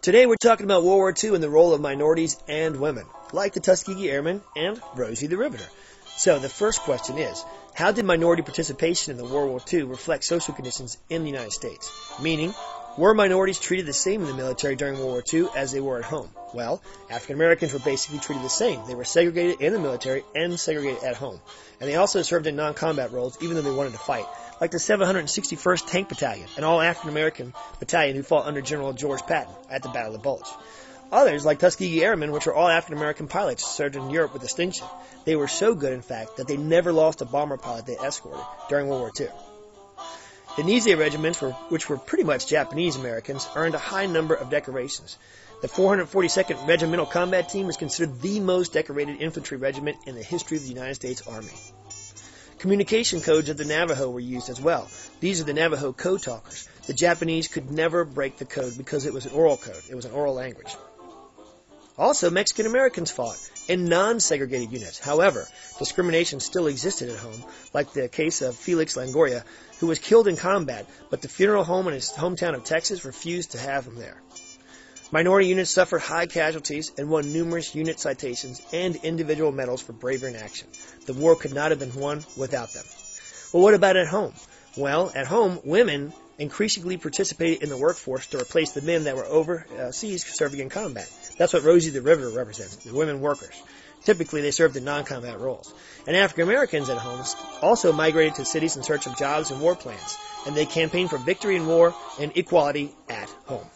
Today we're talking about World War II and the role of minorities and women, like the Tuskegee Airmen and Rosie the Riveter. So the first question is, how did minority participation in the World War II reflect social conditions in the United States? Meaning, were minorities treated the same in the military during World War II as they were at home? Well, African Americans were basically treated the same. They were segregated in the military and segregated at home. And they also served in non-combat roles even though they wanted to fight, like the 761st Tank Battalion, an all-African American battalion who fought under General George Patton at the Battle of the Bulge. Others, like Tuskegee Airmen, which were all African American pilots, served in Europe with distinction. They were so good, in fact, that they never lost a bomber pilot they escorted during World War II. The Nisei regiments, which were pretty much Japanese Americans, earned a high number of decorations. The 442nd Regimental Combat Team is considered the most decorated infantry regiment in the history of the United States Army. Communication codes of the Navajo were used as well. These are the Navajo code talkers. The Japanese could never break the code because it was an oral code. It was an oral language. Also, Mexican Americans fought in non-segregated units. However, discrimination still existed at home, like the case of Felix Longoria, who was killed in combat, but the funeral home in his hometown of Texas refused to have him there. Minority units suffered high casualties and won numerous unit citations and individual medals for bravery in action. The war could not have been won without them. Well, what about at home? Well, at home, women increasingly participated in the workforce to replace the men that were overseas serving in combat. That's what Rosie the Riveter represents, the women workers. Typically, they served in non-combat roles. And African Americans at home also migrated to cities in search of jobs and war plans, and they campaigned for victory in war and equality at home.